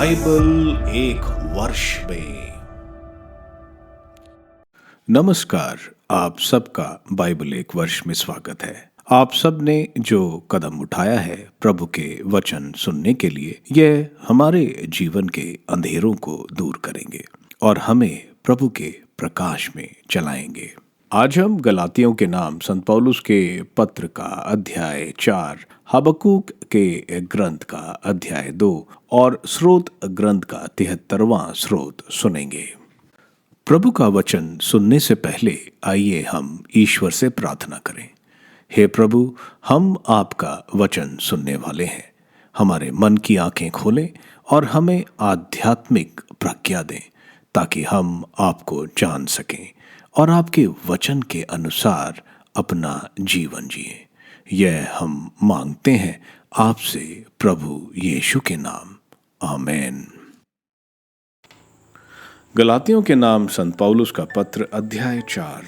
Bible एक वर्ष में। नमस्कार, आप सबका बाइबल एक वर्ष में स्वागत है। आप सब ने जो कदम उठाया है प्रभु के वचन सुनने के लिए, यह हमारे जीवन के अंधेरों को दूर करेंगे और हमें प्रभु के प्रकाश में चलाएंगे। आज हम गलातियों के नाम संत पौलुस के पत्र का अध्याय 4, हबक्कूक के ग्रंथ का अध्याय 2 और स्रोत ग्रंथ का 73वां स्रोत सुनेंगे। प्रभु का वचन सुनने से पहले आइए हम ईश्वर से प्रार्थना करें। हे प्रभु, हम आपका वचन सुनने वाले हैं। हमारे मन की आंखें खोलें और हमें आध्यात्मिक प्रज्ञा दें ताकि हम आपको जान सकें और आपके वचन के अनुसार अपना जीवन जिए। यह हम मांगते हैं आपसे प्रभु यीशु के नाम, आमीन। गलातियों के नाम संत पौलुस का पत्र अध्याय 4।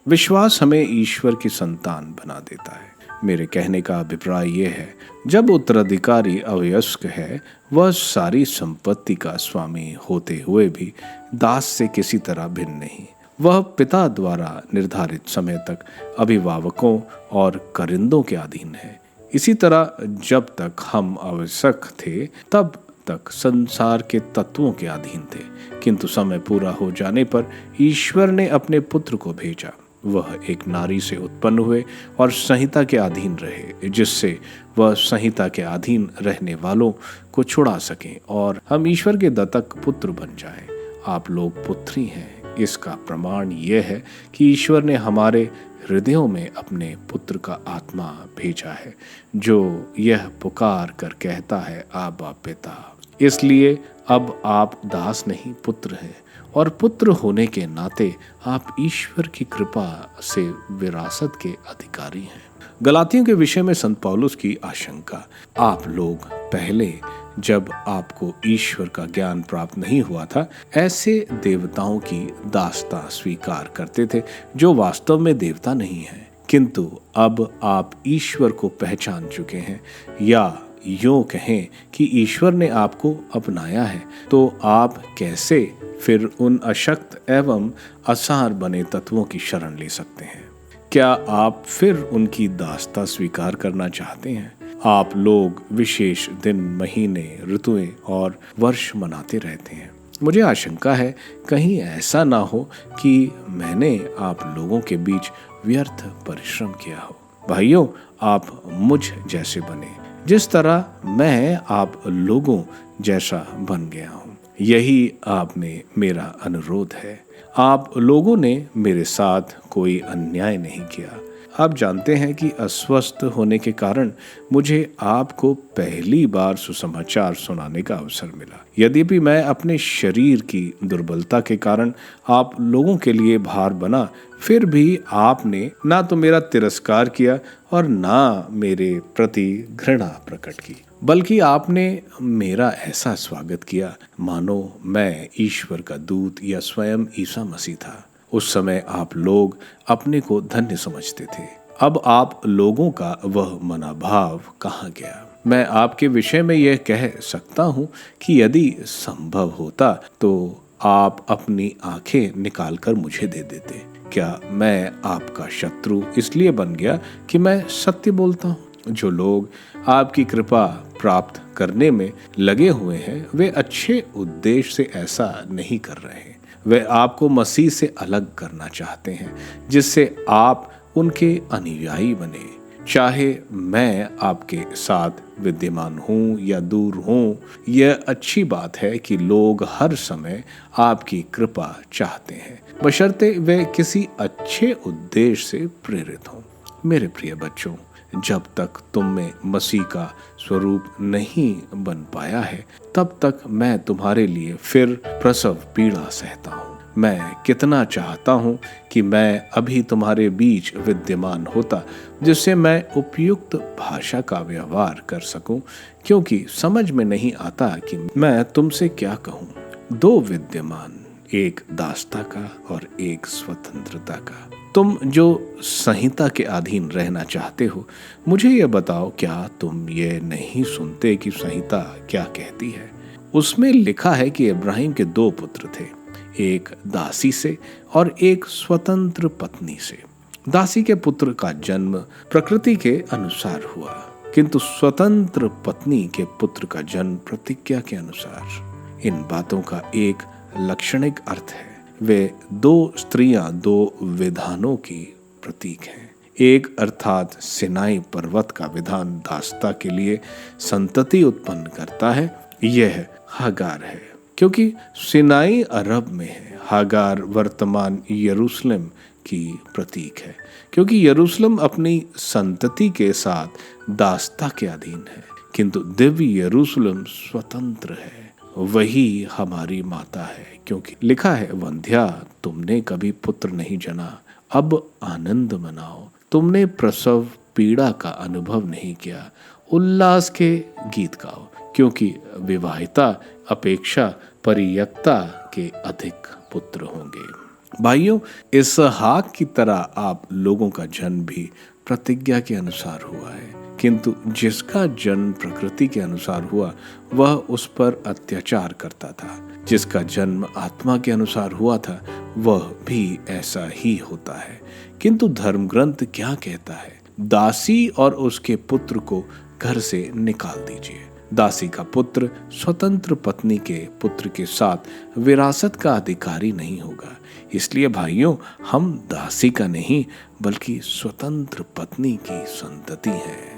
विश्वास हमें ईश्वर की संतान बना देता है। मेरे कहने का अभिप्राय यह है, जब उत्तराधिकारी अवयस्क है, वह सारी संपत्ति का स्वामी होते हुए भी दास से किसी तरह भिन्न नहीं। वह पिता द्वारा निर्धारित समय तक अभिभावकों और करिंदों के अधीन है। इसी तरह जब तक हम आवश्यक थे तब तक संसार के तत्वों के अधीन थे, किंतु समय पूरा हो जाने पर ईश्वर ने अपने पुत्र को भेजा। वह एक नारी से उत्पन्न हुए और संहिता के अधीन रहे, जिससे वह संहिता के अधीन रहने वालों को छुड़ा सकें और हम ईश्वर के दत्तक पुत्र बन जाएं। आप लोग पुत्री हैं। इसका प्रमाण यह है कि ईश्वर ने हमारे हृदयों में अपने पुत्र का आत्मा भेजा है, जो यह पुकार कर कहता है, आबा पिता। इसलिए अब आप दास नहीं पुत्र हैं, और पुत्र होने के नाते आप ईश्वर की कृपा से विरासत के अधिकारी हैं। गलातियों के विषय में संत पौलुस की आशंका। आप लोग पहले जब आपको ईश्वर का ज्ञान प्राप्त नहीं हुआ था, ऐसे देवताओं की दासता स्वीकार करते थे जो वास्तव में देवता नहीं है, किंतु अब आप ईश्वर को पहचान चुके हैं, या यूं कहें कि ईश्वर ने आपको अपनाया है, तो आप कैसे फिर उन अशक्त एवं असार बने तत्वों की शरण ले सकते हैं? क्या आप फिर उनकी दासता स्वीकार करना चाहते हैं? आप लोग विशेष दिन, महीने, ऋतुएं और वर्ष मनाते रहते हैं। मुझे आशंका है कहीं ऐसा ना हो कि मैंने आप लोगों के बीच व्यर्थ परिश्रम किया हो। भाइयों, आप मुझ जैसे बने, जिस तरह मैं आप लोगों जैसा बन गया हूँ। यही आप में मेरा अनुरोध है। आप लोगों ने मेरे साथ कोई अन्याय नहीं किया। आप जानते हैं कि अस्वस्थ होने के कारण मुझे आपको पहली बार सुसमाचार सुनाने का अवसर मिला। यद्यपि मैं अपने शरीर की दुर्बलता के कारण आप लोगों के लिए भार बना, फिर भी आपने ना तो मेरा तिरस्कार किया और ना मेरे प्रति घृणा प्रकट की, बल्कि आपने मेरा ऐसा स्वागत किया मानो मैं ईश्वर का दूत या स्वयं ईसा मसीह था। उस समय आप लोग अपने को धन्य समझते थे। अब आप लोगों का वह मनोभाव कहाँ गया? मैं आपके विषय में यह कह सकता हूँ कि यदि संभव होता तो आप अपनी आंखें निकालकर मुझे दे देते। क्या मैं आपका शत्रु इसलिए बन गया कि मैं सत्य बोलता हूँ? जो लोग आपकी कृपा प्राप्त करने में लगे हुए हैं, वे अच्छे उद्देश्य से ऐसा नहीं कर रहे। वे आपको मसीह से अलग करना चाहते हैं, जिससे आप उनके अनुयायी बने। चाहे मैं आपके साथ विद्यमान हूँ या दूर हूँ, यह अच्छी बात है कि लोग हर समय आपकी कृपा चाहते हैं, बशर्ते वे किसी अच्छे उद्देश्य से प्रेरित हों। मेरे प्रिय बच्चों, जब तक तुम में मसीह का स्वरूप नहीं बन पाया है, तब तक मैं तुम्हारे लिए फिर प्रसव पीड़ा सहता हूँ। मैं कितना चाहता हूँ कि मैं अभी तुम्हारे बीच विद्यमान होता, जिससे मैं उपयुक्त भाषा का व्यवहार कर सकूं, क्योंकि समझ में नहीं आता कि मैं तुमसे क्या कहूँ। दो विद्यमान, एक दासता का और एक स्वतंत्रता का। तुम जो संहिता के अधीन रहना चाहते हो, मुझे यह बताओ, क्या तुम ये नहीं सुनते कि संहिता क्या कहती है? उसमें लिखा है कि इब्राहिम के 2 पुत्र थे, एक दासी से और एक स्वतंत्र पत्नी से। दासी के पुत्र का जन्म प्रकृति के अनुसार हुआ, किंतु स्वतंत्र पत्नी के पुत्र का जन्म प्रतिज्ञा के अनुसार। इन बातों का एक लक्षणिक अर्थ है। वे 2 स्त्रियां 2 विधानों की प्रतीक हैं। एक अर्थात सिनाई पर्वत का विधान दासता के लिए संतति उत्पन्न करता है, यह हागार है, क्योंकि सिनाई अरब में है। हागार वर्तमान यरूशलेम की प्रतीक है, क्योंकि यरूशलेम अपनी संतति के साथ दासता के अधीन है, किंतु दिव्य यरूशलेम स्वतंत्र है। वही हमारी माता है, क्योंकि लिखा है, वंध्या तुमने कभी पुत्र नहीं जना, अब आनंद मनाओ। तुमने प्रसव पीड़ा का अनुभव नहीं किया, उल्लास के गीत गाओ, क्योंकि विवाहिता अपेक्षा परियक्ता के अधिक पुत्र होंगे। भाइयों, इसहाक की तरह आप लोगों का जन्म भी प्रतिज्ञा के अनुसार हुआ है, किंतु जिसका जन्म प्रकृति के अनुसार हुआ वह उस पर अत्याचार करता था। जिसका जन्म आत्मा के अनुसार हुआ था वह भी ऐसा ही होता है। किंतु धर्म ग्रंथ क्या कहता है? दासी और उसके पुत्र को घर से निकाल दीजिए। दासी का पुत्र स्वतंत्र पत्नी के पुत्र के साथ विरासत का अधिकारी नहीं होगा। इसलिए भाइयों, हम दासी का नहीं बल्कि स्वतंत्र पत्नी की संतति हैं।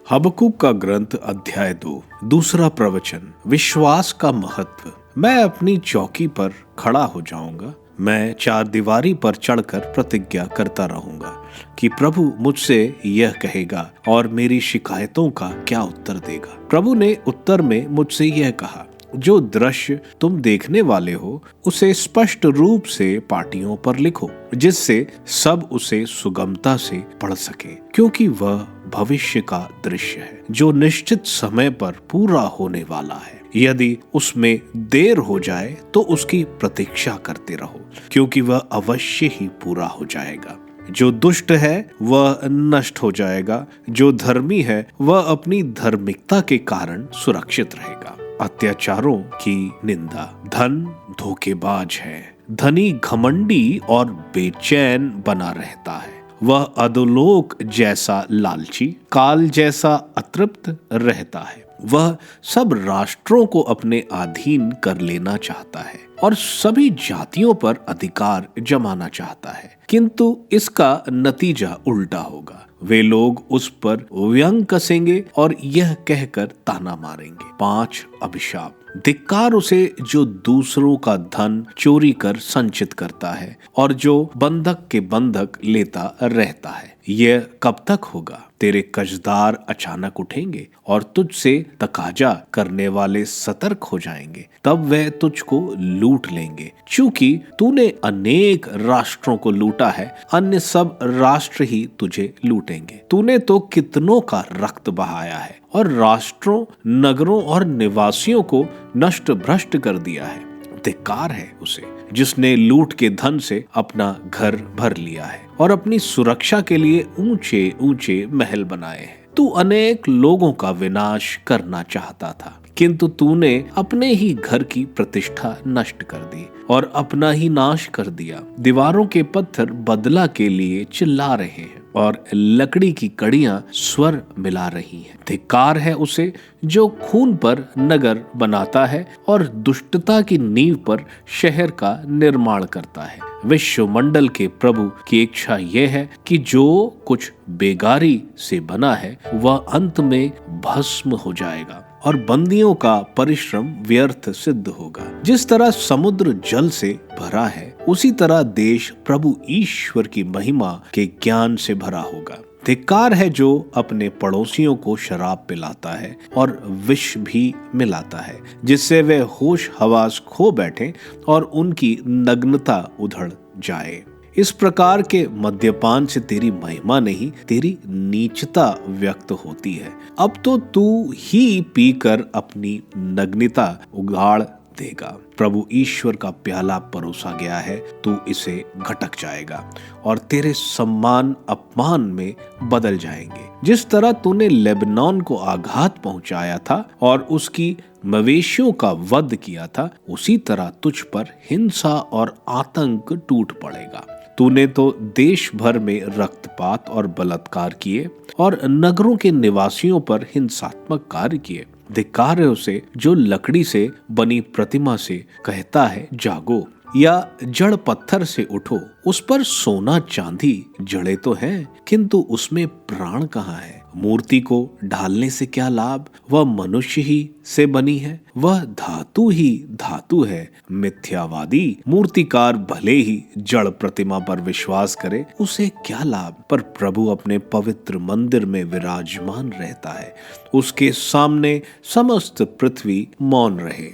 हबक्कूक का ग्रंथ अध्याय 2, दूसरा प्रवचन, विश्वास का महत्व। मैं अपनी चौकी पर खड़ा हो जाऊंगा, मैं 4 दीवारी पर चढ़कर प्रतिज्ञा करता रहूंगा कि प्रभु मुझसे यह कहेगा और मेरी शिकायतों का क्या उत्तर देगा। प्रभु ने उत्तर में मुझसे यह कहा, जो दृश्य तुम देखने वाले हो उसे स्पष्ट रूप से पाटियों पर लिखो, जिससे सब उसे सुगमता से पढ़ सके, क्योंकि वह भविष्य का दृश्य है जो निश्चित समय पर पूरा होने वाला है। यदि उसमें देर हो जाए तो उसकी प्रतीक्षा करते रहो, क्योंकि वह अवश्य ही पूरा हो जाएगा। जो दुष्ट है वह नष्ट हो जाएगा, जो धर्मी है वह अपनी धार्मिकता के कारण सुरक्षित रहेगा। अत्याचारों की निंदा। धन धोखेबाज है, धनी घमंडी और बेचैन बना रहता है। वह अधोलोक जैसा लालची, काल जैसा अतृप्त रहता है। वह सब राष्ट्रों को अपने अधीन कर लेना चाहता है और सभी जातियों पर अधिकार जमाना चाहता है, किंतु इसका नतीजा उल्टा होगा। वे लोग उस पर व्यंग कसेंगे और यह कहकर ताना मारेंगे। 5 अभिशाप। धिक्कार उसे जो दूसरों का धन चोरी कर संचित करता है और जो बंधक के बंधक लेता रहता है। यह कब तक होगा? तेरे कर्जदार अचानक उठेंगे और तुझसे तकाजा करने वाले सतर्क हो जाएंगे, तब वह तुझको लूट लेंगे। चूंकि तूने अनेक राष्ट्रों को लूटा है, अन्य सब राष्ट्र ही तुझे लूटेंगे। तूने तो कितनों का रक्त बहाया है और राष्ट्रों, नगरों और निवासियों को नष्ट भ्रष्ट कर दिया है। धिक्कार है उसे जिसने लूट के धन से अपना घर भर लिया है और अपनी सुरक्षा के लिए ऊंचे ऊंचे महल बनाए हैं। तू अनेक लोगों का विनाश करना चाहता था, किंतु तूने अपने ही घर की प्रतिष्ठा नष्ट कर दी और अपना ही नाश कर दिया। दीवारों के पत्थर बदला के लिए चिल्ला रहे हैं और लकड़ी की कड़ियां स्वर मिला रही हैं। धिक्कार है उसे जो खून पर नगर बनाता है और दुष्टता की नींव पर शहर का निर्माण करता है। विश्वमंडल के प्रभु की इच्छा यह है कि जो कुछ बेगारी से बना है वह अंत में भस्म हो जाएगा और बंदियों का परिश्रम व्यर्थ सिद्ध होगा। जिस तरह समुद्र जल से भरा है, उसी तरह देश प्रभु ईश्वर की महिमा के ज्ञान से भरा होगा। धिक्कार है जो अपने पड़ोसियों को शराब पिलाता है और विष भी मिलाता है, जिससे वे होश हवास खो बैठे और उनकी नग्नता उधड़ जाए। इस प्रकार के मद्यपान से तेरी महिमा नहीं, तेरी नीचता व्यक्त होती है। अब तो तू ही पीकर अपनी नग्नता उगाड़ देगा। प्रभु ईश्वर का प्याला परोसा गया है, तू इसे घटक जाएगा और तेरे सम्मान अपमान में बदल जाएंगे। जिस तरह तूने लेबनान को आघात पहुंचाया था और उसकी मवेशियों का वध किया था, उसी तरह तुझ पर हिंसा और आतंक टूट पड़ेगा। तूने तो देश भर में रक्तपात और बलात्कार किए और नगरों के निवासियों पर हिंसात्मक कार्य किए। धिक्कार है उसे जो लकड़ी से बनी प्रतिमा से कहता है जागो, या जड़ पत्थर से उठो। उस पर सोना चांदी जड़े तो हैं, किंतु उसमें प्राण कहाँ है। मूर्ति को ढालने से क्या लाभ, वह मनुष्य ही से बनी है, वह धातु ही धातु है। मिथ्यावादी मूर्तिकार भले ही जड़ प्रतिमा पर विश्वास करे, उसे क्या लाभ। पर प्रभु अपने पवित्र मंदिर में विराजमान रहता है, उसके सामने समस्त पृथ्वी मौन रहे।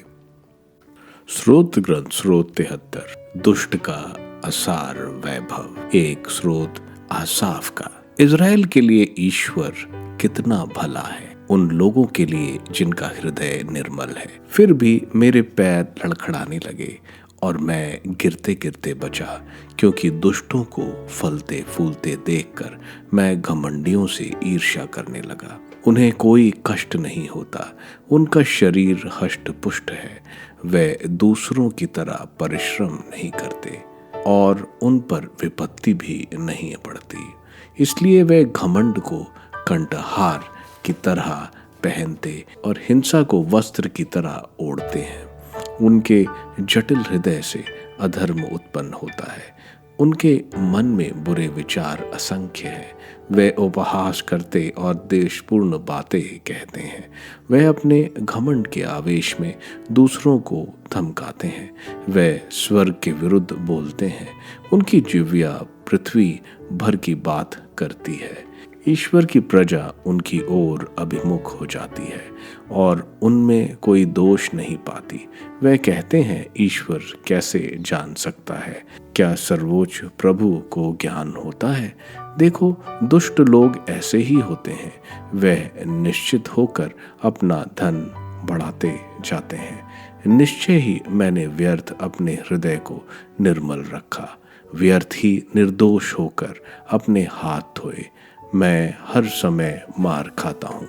स्रोत ग्रंथ स्रोत 73। दुष्ट का असार वैभव। एक स्रोत आसाफ का। इज़राइल के लिए ईश्वर कितना भला है, उन लोगों के लिए जिनका हृदय निर्मल है। फिर भी मेरे पैर लड़खड़ाने लगे और मैं गिरते गिरते बचा, क्योंकि दुष्टों को फलते फूलते देखकर मैं घमंडियों से ईर्ष्या करने लगा। उन्हें कोई कष्ट नहीं होता, उनका शरीर हष्ट पुष्ट है, वे दूसरों की तरह परिश्रम नहीं करते और उन पर विपत्ति भी नहीं पड़ती। इसलिए वे घमंड को कंठहार की तरह पहनते और हिंसा को वस्त्र की तरह ओढ़ते हैं। उनके जटिल हृदय से अधर्म उत्पन्न होता है, उनके मन में बुरे विचार असंख्य हैं। वे उपहास करते और देशपूर्ण बातें कहते हैं। वे अपने घमंड के आवेश में दूसरों को धमकाते हैं। वे स्वर्ग के विरुद्ध बोलते हैं। उनकी जिह्वा पृथ्वी भर की बात करती है। ईश्वर की प्रजा उनकी ओर अभिमुख हो जाती है और उनमें कोई दोष नहीं पाती। वे कहते हैं, ईश्वर कैसे जान सकता है? क्या सर्वोच्च प्रभु को ज्ञान होता है? देखो, दुष्ट लोग ऐसे ही होते हैं। वे निश्चित होकर अपना धन बढ़ाते जाते हैं। निश्चय ही मैंने व्यर्थ अपने हृदय को निर्मल रखा, व्यर्थ ही निर्दोष होकर अपने हाथ धोए। मैं हर समय मार खाता हूँ,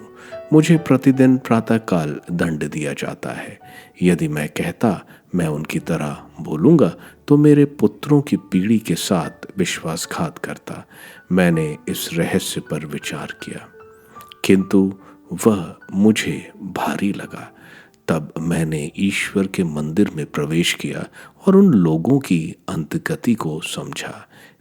मुझे प्रतिदिन प्रातःकाल दंड दिया जाता है। यदि मैं कहता मैं उनकी तरह बोलूँगा, तो मेरे पुत्रों की पीढ़ी के साथ विश्वासघात करता। मैंने इस रहस्य पर विचार किया, किंतु वह मुझे भारी लगा। तब मैंने ईश्वर के मंदिर में प्रवेश किया और उन लोगों की अंतगति को समझा।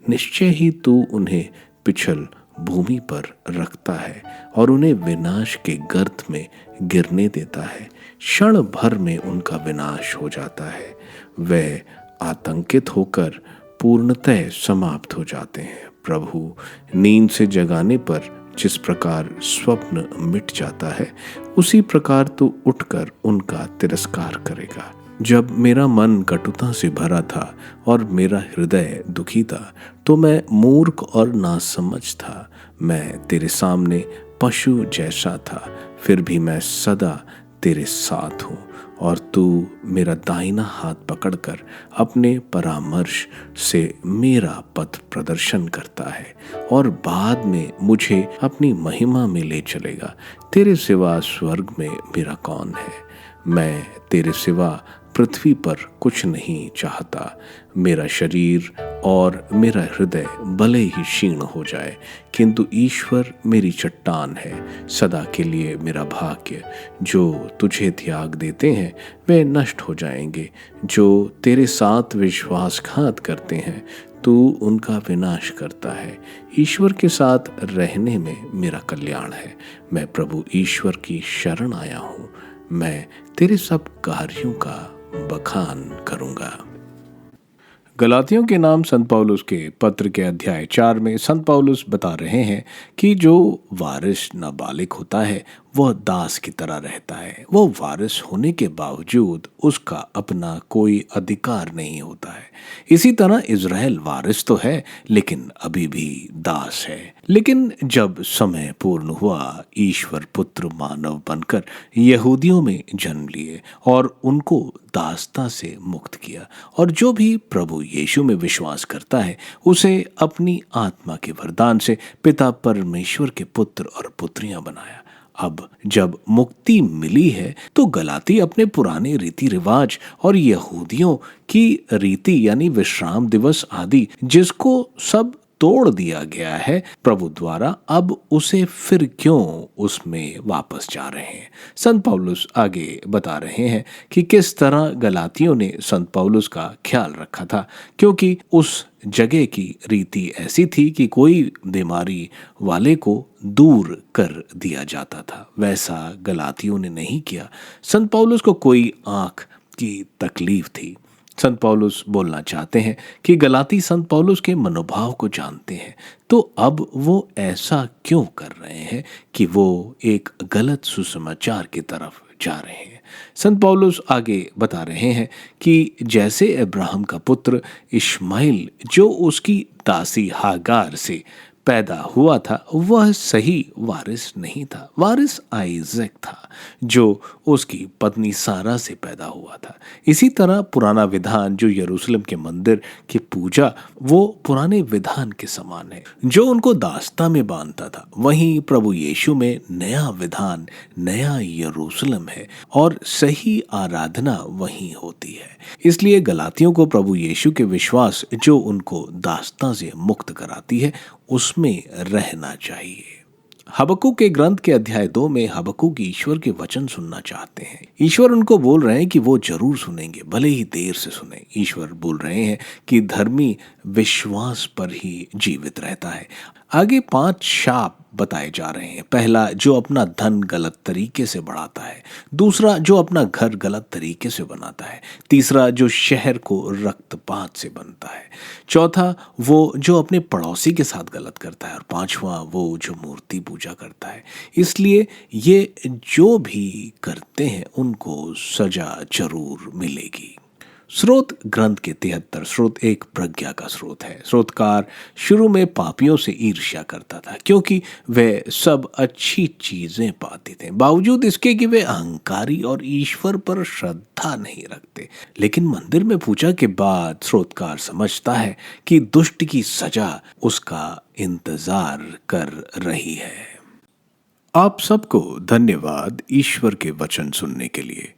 निश्चय ही तू उन्हें पिछल भूमि पर रखता है और उन्हें विनाश के गर्त में गिरने देता है। क्षण भर में उनका विनाश हो जाता है। वे आतंकित होकर पूर्णतः समाप्त हो जाते हैं। प्रभु नींद से जगाने पर जिस प्रकार स्वप्न मिट जाता है, उसी प्रकार तू उठकर उनका तिरस्कार करेगा। जब मेरा मन कटुता से भरा था और मेरा हृदय दुखी था, तो मैं मूर्ख और नासमझ था। मैं तेरे सामने पशु जैसा था, फिर भी मैं सदा तेरे साथ हूँ और तू मेरा दाहिना हाथ पकड़कर अपने परामर्श से मेरा पथ प्रदर्शन करता है और बाद में मुझे अपनी महिमा में ले चलेगा। तेरे सिवा स्वर्ग में मेरा कौन है? मैं तेरे सिवा पृथ्वी पर कुछ नहीं चाहता। मेरा शरीर और मेरा हृदय भले ही क्षीण हो जाए, किंतु ईश्वर मेरी चट्टान है, सदा के लिए मेरा भाग्य। जो तुझे त्याग देते हैं वे नष्ट हो जाएंगे, जो तेरे साथ विश्वासघात करते हैं तू उनका विनाश करता है। ईश्वर के साथ रहने में मेरा कल्याण है। मैं प्रभु ईश्वर की शरण आया हूँ। मैं तेरे सब कार्यों का बखान करूंगा। गलातियों के नाम संत पौलुस के पत्र के अध्याय 4 में संत पौलुस बता रहे हैं कि जो वारिस नाबालिग होता है वह दास की तरह रहता है। वो वारिस होने के बावजूद उसका अपना कोई अधिकार नहीं होता है। इसी तरह इज़राइल वारिस तो है लेकिन अभी भी दास है। लेकिन जब समय पूर्ण हुआ, ईश्वर पुत्र मानव बनकर यहूदियों में जन्म लिए और उनको दासता से मुक्त किया, और जो भी प्रभु यीशु में विश्वास करता है उसे अपनी आत्मा के वरदान से पिता परमेश्वर के पुत्र और पुत्रियां बनाया। अब जब मुक्ति मिली है तो गलाती अपने पुराने रीति रिवाज और यहूदियों की रीति यानी विश्राम दिवस आदि, जिसको सब तोड़ दिया गया है प्रभु द्वारा, अब उसे फिर क्यों उसमें वापस जा रहे हैं। संत पौलुस आगे बता रहे हैं कि किस तरह गलातियों ने संत पौलुस का ख्याल रखा था, क्योंकि उस जगह की रीति ऐसी थी कि कोई बीमारी वाले को दूर कर दिया जाता था। वैसा गलातियों ने नहीं किया। संत पौलुस को कोई आंख की तकलीफ थी। संत पौलुस बोलना चाहते हैं कि गलाती संत पौलुस के मनोभाव को जानते हैं, तो अब वो ऐसा क्यों कर रहे हैं कि वो एक गलत सुसमाचार की तरफ जा रहे हैं। संत पौलुस आगे बता रहे हैं कि जैसे अब्राहम का पुत्र इश्माइल जो उसकी दासी हागार से पैदा हुआ था, वह सही वारिस नहीं था। वारिस आइजक था जो उसकी पत्नी सारा से पैदा हुआ था। इसी तरह पुराना विधान जो यरूशलेम के मंदिर की पूजा, वो पुराने विधान के समान है जो उनको दास्ता में बांधता था। वहीं प्रभु यीशु में नया विधान, नया यरूशलेम है और सही आराधना वहीं होती है। इसलिए गलातियों को प्रभु यीशु के विश्वास जो उनको दास्ता से मुक्त कराती है उसमें रहना चाहिए। हबक्कुक के ग्रंथ के अध्याय 2 में हबक्कुक ईश्वर के वचन सुनना चाहते हैं। ईश्वर उनको बोल रहे हैं कि वो जरूर सुनेंगे, भले ही देर से सुने। ईश्वर बोल रहे हैं कि धर्मी विश्वास पर ही जीवित रहता है। आगे 5 शाप बताए जा रहे हैं। पहला, जो अपना धन गलत तरीके से बढ़ाता है। दूसरा, जो अपना घर गलत तरीके से बनाता है। तीसरा, जो शहर को रक्तपात से बनता है। चौथा, वो जो अपने पड़ोसी के साथ गलत करता है। और पांचवा, वो जो मूर्ति पूजा करता है। इसलिए ये जो भी करते हैं उनको सजा जरूर मिलेगी। स्रोत ग्रंथ के 73। स्रोत एक प्रज्ञा का स्रोत है। स्रोतकार शुरू में पापियों से ईर्ष्या करता था क्योंकि वे सब अच्छी चीजें पाते थे, बावजूद इसके कि वे अहंकारी और ईश्वर पर श्रद्धा नहीं रखते। लेकिन मंदिर में पूजा के बाद स्रोतकार समझता है कि दुष्ट की सजा उसका इंतजार कर रही है। आप सबको धन्यवाद ईश्वर के वचन सुनने के लिए।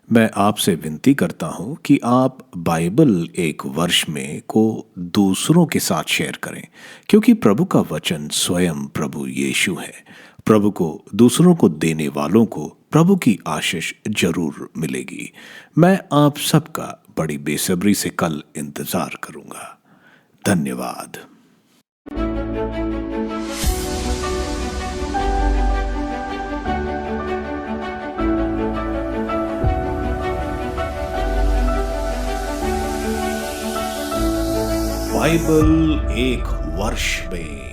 मैं आपसे विनती करता हूं कि आप बाइबल एक वर्ष में को दूसरों के साथ शेयर करें, क्योंकि प्रभु का वचन स्वयं प्रभु यीशु है। प्रभु को दूसरों को देने वालों को प्रभु की आशीष जरूर मिलेगी। मैं आप सबका बड़ी बेसब्री से कल इंतजार करूंगा। धन्यवाद। बाइबल एक वर्ष में